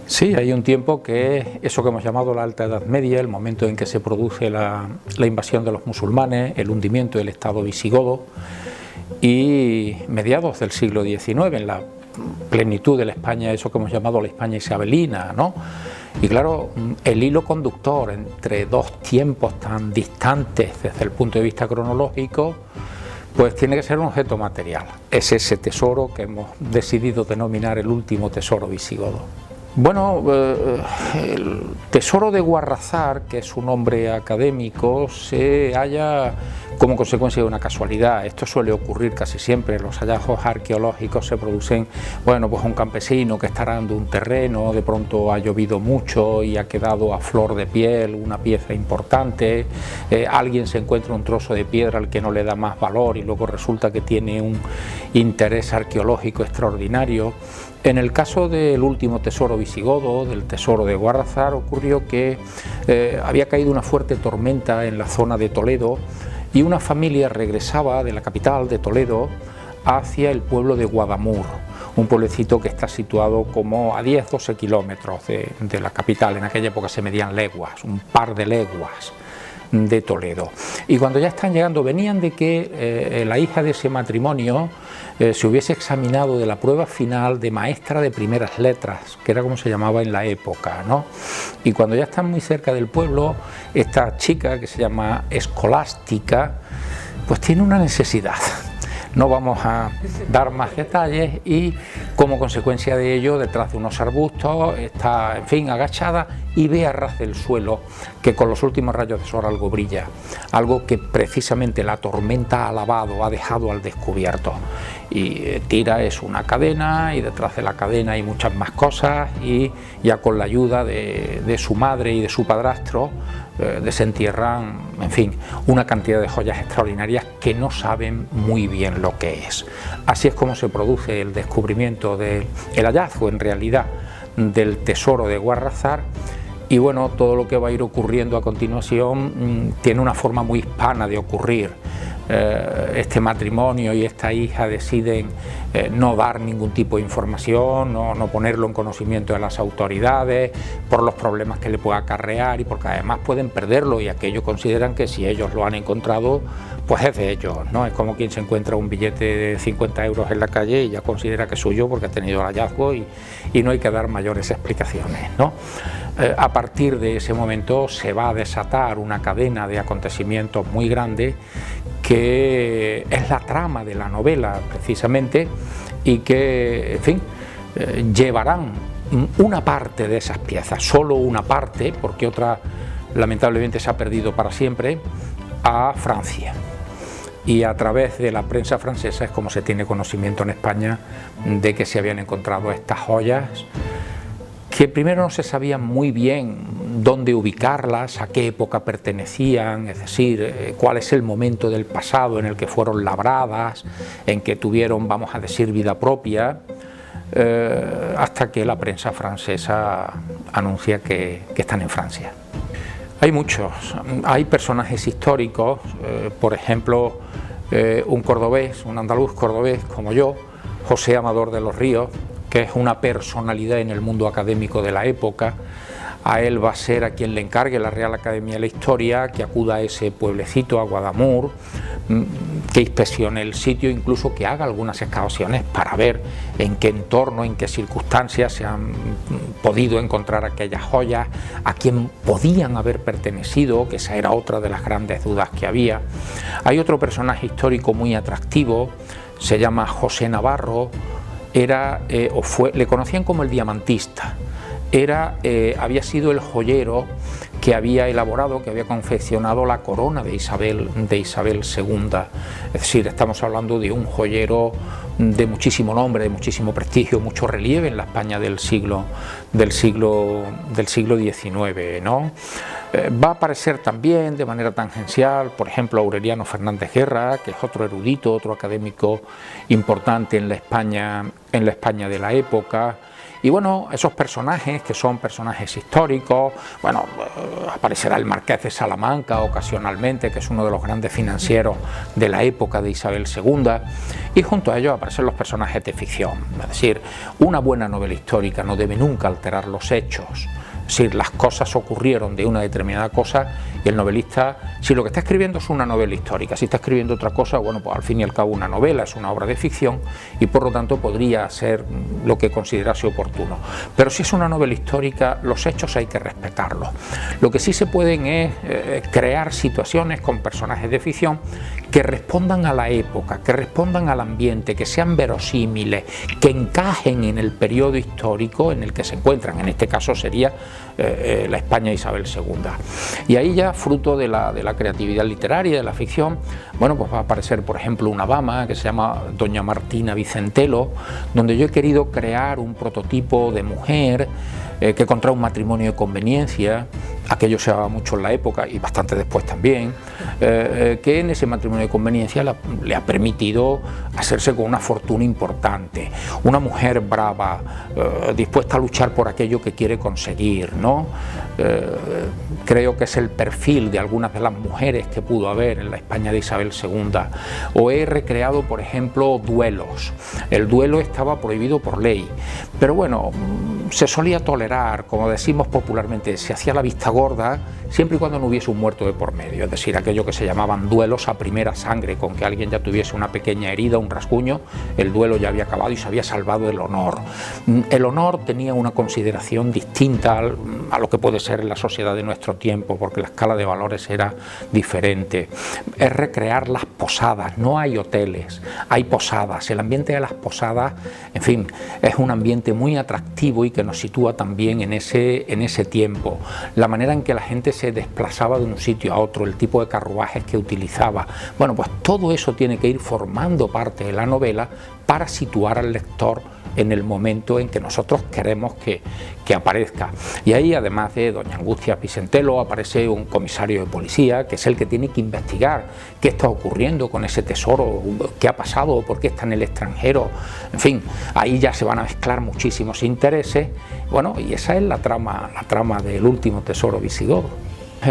Sí, hay un tiempo que es eso que hemos llamado la Alta Edad Media, el momento en que se produce la invasión de los musulmanes, el hundimiento del Estado visigodo, y mediados del siglo XIX, en la plenitud de la España, eso que hemos llamado la España isabelina, ¿no? Y claro, el hilo conductor entre dos tiempos tan distantes desde el punto de vista cronológico, pues tiene que ser un objeto material. Es ese tesoro que hemos decidido denominar el último tesoro visigodo. Bueno, el tesoro de Guarrazar, que es un nombre académico, se halla como consecuencia de una casualidad. Esto suele ocurrir casi siempre. Los hallazgos arqueológicos se producen, bueno, pues un campesino que está arando un terreno, de pronto ha llovido mucho y ha quedado a flor de piel una pieza importante, alguien se encuentra un trozo de piedra al que no le da más valor y luego resulta que tiene un interés arqueológico extraordinario. En el caso del último tesoro visigodo, del tesoro de Guarrazar, ocurrió que había caído una fuerte tormenta en la zona de Toledo y una familia regresaba de la capital de Toledo hacia el pueblo de Guadamur, un pueblecito que está situado como a 10-12 kilómetros de la capital. En aquella época se medían leguas, un par de leguas de Toledo. Y cuando ya están llegando, venían de que la hija de ese matrimonio se hubiese examinado de la prueba final de maestra de primeras letras, que era como se llamaba en la época, ¿no? Y cuando ya están muy cerca del pueblo, esta chica, que se llama Escolástica, pues tiene una necesidad. No vamos a dar más detalles y como consecuencia de ello, detrás de unos arbustos, está, en fin, agachada y ve a ras del suelo que con los últimos rayos de sol algo brilla, algo que precisamente la tormenta ha lavado, ha dejado al descubierto. Y tira es una cadena y detrás de la cadena hay muchas más cosas y ya con la ayuda de su madre y de su padrastro desentierran, en fin, una cantidad de joyas extraordinarias que no saben muy bien lo que es. Así es como se produce el descubrimiento el hallazgo en realidad del tesoro de Guarrazar. Y bueno, todo lo que va a ir ocurriendo a continuación tiene una forma muy hispana de ocurrir. Este matrimonio y esta hija deciden no dar ningún tipo de información, no ponerlo en conocimiento de las autoridades por los problemas que le pueda acarrear y porque además pueden perderlo, y aquellos consideran que si ellos lo han encontrado, pues es de ellos, ¿no? Es como quien se encuentra un billete de 50 euros en la calle y ya considera que es suyo porque ha tenido el hallazgo y no hay que dar mayores explicaciones, ¿no? A partir de ese momento se va a desatar una cadena de acontecimientos muy grande que es la trama de la novela precisamente y que, en fin, llevarán una parte de esas piezas, solo una parte, porque otra lamentablemente se ha perdido para siempre, a Francia. Y a través de la prensa francesa es como se tiene conocimiento en España de que se habían encontrado estas joyas, que primero no se sabía muy bien dónde ubicarlas, a qué época pertenecían, es decir, cuál es el momento del pasado en el que fueron labradas, en que tuvieron, vamos a decir, vida propia, hasta que la prensa francesa anuncia que están en Francia. Hay muchos, hay personajes históricos, por ejemplo, un cordobés, un andaluz cordobés como yo, José Amador de los Ríos, que es una personalidad en el mundo académico de la época. A él va a ser a quien le encargue la Real Academia de la Historia que acuda a ese pueblecito, a Guadamur, que inspeccione el sitio, incluso que haga algunas excavaciones para ver en qué entorno, en qué circunstancias se han podido encontrar aquellas joyas, a quién podían haber pertenecido, que esa era otra de las grandes dudas que había. Hay otro personaje histórico muy atractivo, se llama José Navarro. Le conocían como el diamantista. Había sido el joyero que había elaborado, que había confeccionado la corona de Isabel II. Es decir, estamos hablando de un joyero de muchísimo nombre, de muchísimo prestigio, mucho relieve en la España del siglo XIX, ¿no? Va a aparecer también de manera tangencial, por ejemplo, Aureliano Fernández Guerra, que es otro erudito, otro académico importante en la España de la época, Y bueno, esos personajes que son personajes históricos, bueno, aparecerá el Marqués de Salamanca ocasionalmente, que es uno de los grandes financieros de la época de Isabel II, y junto a ellos aparecen los personajes de ficción. Es decir, una buena novela histórica no debe nunca alterar los hechos. Es decir, las cosas ocurrieron de una determinada cosa y el novelista, si lo que está escribiendo es una novela histórica, si está escribiendo otra cosa, bueno, pues al fin y al cabo una novela es una obra de ficción y por lo tanto podría ser lo que considerase oportuno. Pero si es una novela histórica, los hechos hay que respetarlos. Lo que sí se pueden es crear situaciones con personajes de ficción que respondan a la época, que respondan al ambiente, que sean verosímiles, que encajen en el periodo histórico en el que se encuentran. En este caso sería la España de Isabel II. Y ahí ya, fruto de la creatividad literaria, de la ficción, bueno, pues va a aparecer, por ejemplo, una dama que se llama doña Martina Vicentelo, donde yo he querido crear un prototipo de mujer que contrae un matrimonio de conveniencia. Aquello se daba mucho en la época y bastante después también, que en ese matrimonio de conveniencia le ha permitido hacerse con una fortuna importante, una mujer brava, dispuesta a luchar por aquello que quiere conseguir, ¿no? Creo que es el perfil de algunas de las mujeres que pudo haber en la España de Isabel II. O he recreado, por ejemplo, duelos. El duelo estaba prohibido por ley, pero bueno, se solía tolerar, como decimos popularmente, se hacía la vista gorda siempre y cuando no hubiese un muerto de por medio, es decir, aquello que se llamaban duelos a primera sangre, con que alguien ya tuviese una pequeña herida, un rasguño, el duelo ya había acabado y se había salvado el honor. El honor tenía una consideración distinta a lo que puede ser en la sociedad de nuestro tiempo, porque la escala de valores era diferente. Es recrear las posadas, no hay hoteles, hay posadas. El ambiente de las posadas, en fin, es un ambiente muy atractivo y que nos sitúa también en ese tiempo. La manera en que la gente se desplazaba de un sitio a otro, el tipo de carruajes que utilizaba. Bueno, pues todo eso tiene que ir formando parte de la novela para situar al lector en el momento en que nosotros queremos que aparezca. Y ahí, además de doña Angustia Vicentelo, aparece un comisario de policía, que es el que tiene que investigar qué está ocurriendo con ese tesoro, qué ha pasado, por qué está en el extranjero. En fin, ahí ya se van a mezclar muchísimos intereses. Bueno, y esa es la trama del último tesoro visigodo.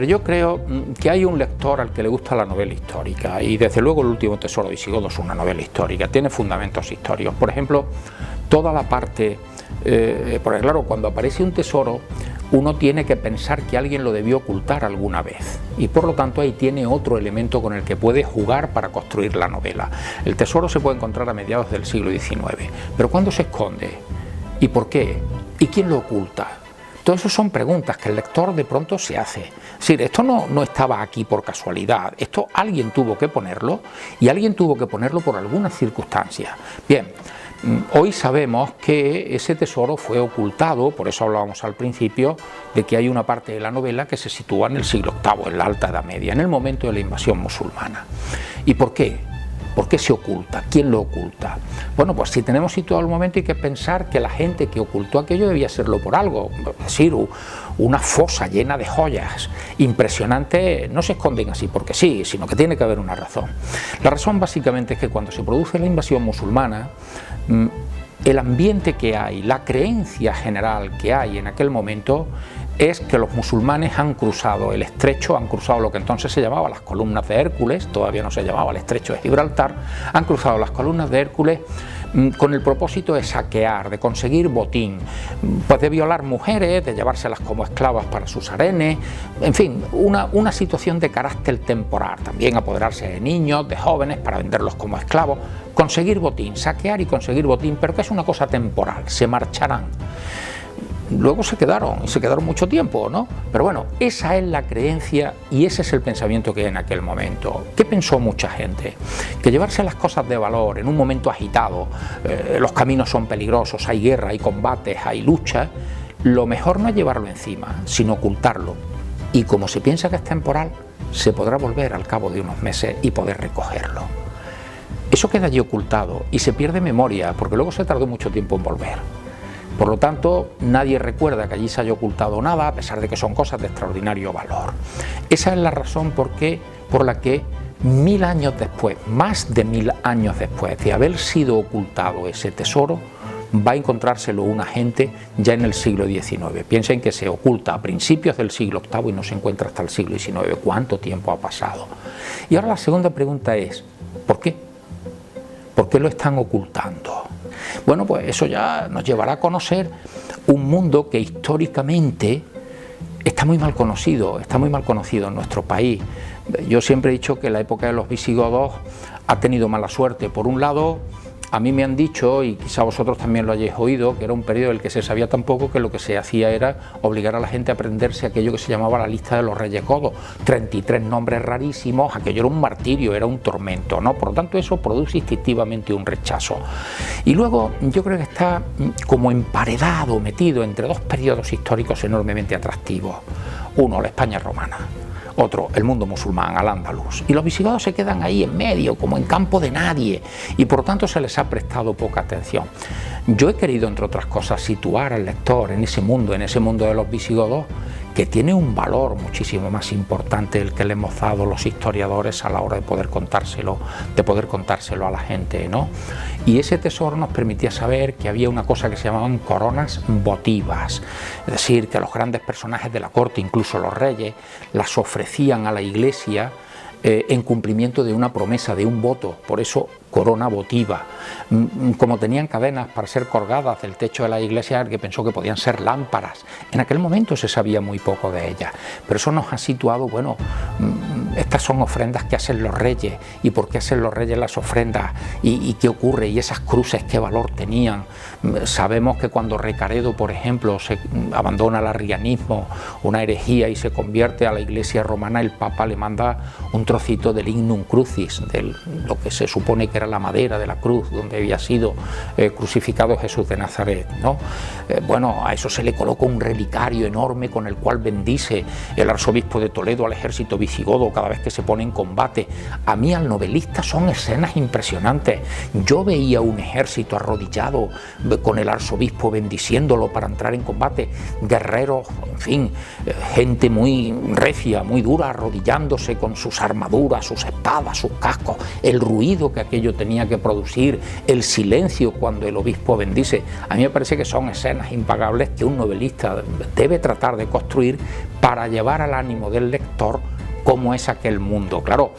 Yo creo que hay un lector al que le gusta la novela histórica, y desde luego El último tesoro visigodo es una novela histórica, tiene fundamentos históricos. Por ejemplo, toda la parte, porque claro, cuando aparece un tesoro, uno tiene que pensar que alguien lo debió ocultar alguna vez, y por lo tanto ahí tiene otro elemento con el que puede jugar para construir la novela. El tesoro se puede encontrar a mediados del siglo XIX, pero ¿cuándo se esconde? ¿Y por qué? ¿Y quién lo oculta? Todo eso son preguntas que el lector de pronto se hace. Es decir, esto no estaba aquí por casualidad, esto alguien tuvo que ponerlo, y alguien tuvo que ponerlo por algunas circunstancias. Bien, hoy sabemos que ese tesoro fue ocultado, por eso hablábamos al principio de que hay una parte de la novela que se sitúa en el siglo VIII, en la Alta Edad Media, en el momento de la invasión musulmana. ¿Y por qué? ¿Por qué se oculta? ¿Quién lo oculta? Bueno, pues si tenemos situado el momento hay que pensar que la gente que ocultó aquello debía serlo por algo. Es decir, una fosa llena de joyas impresionantes no se esconden así porque sí, sino que tiene que haber una razón. La razón básicamente es que cuando se produce la invasión musulmana, el ambiente que hay, la creencia general que hay en aquel momento es que los musulmanes han cruzado el estrecho, han cruzado lo que entonces se llamaba las columnas de Hércules, todavía no se llamaba el estrecho de Gibraltar, han cruzado las columnas de Hércules con el propósito de saquear, de conseguir botín, pues de violar mujeres, de llevárselas como esclavas para sus harenes, en fin, una situación de carácter temporal, también apoderarse de niños, de jóvenes para venderlos como esclavos, conseguir botín, saquear y conseguir botín, pero que es una cosa temporal, se marcharán. Luego se quedaron mucho tiempo, ¿no? Pero bueno, esa es la creencia y ese es el pensamiento que hay en aquel momento. ¿Qué pensó mucha gente? Que llevarse las cosas de valor en un momento agitado, los caminos son peligrosos, hay guerra, hay combates, hay lucha, lo mejor no es llevarlo encima, sino ocultarlo. Y como se piensa que es temporal, se podrá volver al cabo de unos meses y poder recogerlo. Eso queda allí ocultado y se pierde memoria, porque luego se tardó mucho tiempo en volver. Por lo tanto, nadie recuerda que allí se haya ocultado nada, a pesar de que son cosas de extraordinario valor. Esa es la razón por la que 1000 años después, más de 1000 años después de haber sido ocultado ese tesoro, va a encontrárselo una gente ya en el siglo XIX. Piensen que se oculta a principios del siglo VIII y no se encuentra hasta el siglo XIX. ¿Cuánto tiempo ha pasado? Y ahora la segunda pregunta es, ¿por qué? ¿Por qué lo están ocultando? Bueno, pues eso ya nos llevará a conocer un mundo que históricamente está muy mal conocido en nuestro país. Yo siempre he dicho que la época de los visigodos ha tenido mala suerte. Por un lado, a mí me han dicho, y quizá vosotros también lo hayáis oído, que era un periodo en el que se sabía tan poco que lo que se hacía era obligar a la gente a aprenderse aquello que se llamaba la lista de los reyes godos, 33 nombres rarísimos. Aquello era un martirio, era un tormento, ¿no? Por lo tanto, eso produce instintivamente un rechazo. Y luego yo creo que está como emparedado, metido entre dos periodos históricos enormemente atractivos. Uno, la España romana. Otro, el mundo musulmán, al-Ándalus. Y los visigodos se quedan ahí en medio, como en campo de nadie, y por lo tanto se les ha prestado poca atención. Yo he querido, entre otras cosas, situar al lector en ese mundo de los visigodos, que tiene un valor muchísimo más importante del que le hemos dado los historiadores a la hora de poder contárselo a la gente, ¿no? Y ese tesoro nos permitía saber que había una cosa que se llamaban coronas votivas, es decir, que los grandes personajes de la corte, incluso los reyes, las ofrecían a la iglesia en cumplimiento de una promesa, de un voto. Por eso corona votiva. Como tenían cadenas para ser colgadas del techo de la iglesia, que pensó que podían ser lámparas. En aquel momento se sabía muy poco de ellas, pero eso nos ha situado, bueno, estas son ofrendas que hacen los reyes, y por qué hacen los reyes las ofrendas, y qué ocurre, y esas cruces qué valor tenían. Sabemos que cuando Recaredo, por ejemplo, se abandona el arrianismo, una herejía, y se convierte a la iglesia romana, el Papa le manda un trocito del Ignum Crucis, de lo que se supone que era la madera de la cruz donde había sido crucificado Jesús de Nazaret, ¿no? Bueno, a eso se le coloca un relicario enorme con el cual bendice el arzobispo de Toledo al ejército visigodo cada vez que se pone en combate. A mí, al novelista, son escenas impresionantes. Yo veía un ejército arrodillado con el arzobispo bendiciéndolo para entrar en combate, guerreros, en fin, gente muy recia, muy dura, arrodillándose con sus armaduras, sus espadas, sus cascos, el ruido que aquello tenía que producir, el silencio cuando el obispo bendice. A mí me parece que son escenas impagables que un novelista debe tratar de construir para llevar al ánimo del lector cómo es aquel mundo. Claro,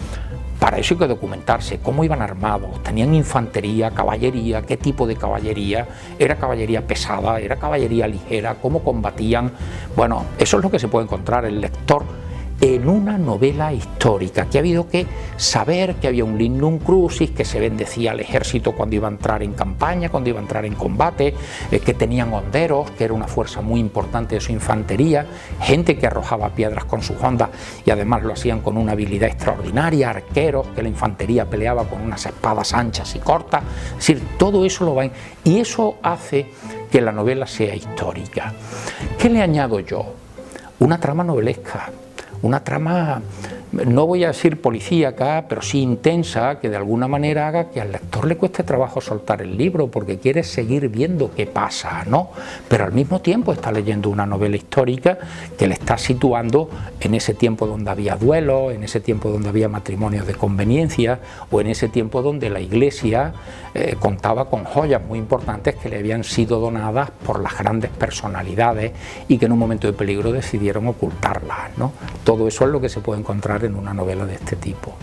para eso hay que documentarse, cómo iban armados, tenían infantería, caballería, qué tipo de caballería, era caballería pesada, era caballería ligera, cómo combatían. Bueno, eso es lo que se puede encontrar el lector en una novela histórica, que ha habido que saber que había un Lignum Crucis, que se bendecía al ejército cuando iba a entrar en campaña, cuando iba a entrar en combate, que tenían honderos, que era una fuerza muy importante de su infantería, gente que arrojaba piedras con sus hondas y además lo hacían con una habilidad extraordinaria, arqueros, que la infantería peleaba con unas espadas anchas y cortas. Es decir, todo eso lo va y eso hace que la novela sea histórica. ¿Qué le añado yo? Una trama novelesca. Una trama, no voy a decir policíaca, pero sí intensa, que de alguna manera haga que al lector le cueste trabajo soltar el libro, porque quiere seguir viendo qué pasa, ¿no? Pero al mismo tiempo está leyendo una novela histórica que le está situando en ese tiempo donde había duelos, en ese tiempo donde había matrimonios de conveniencia, o en ese tiempo donde la iglesia contaba con joyas muy importantes que le habían sido donadas por las grandes personalidades y que en un momento de peligro decidieron ocultarlas, ¿no? Todo eso es lo que se puede encontrar en una novela de este tipo.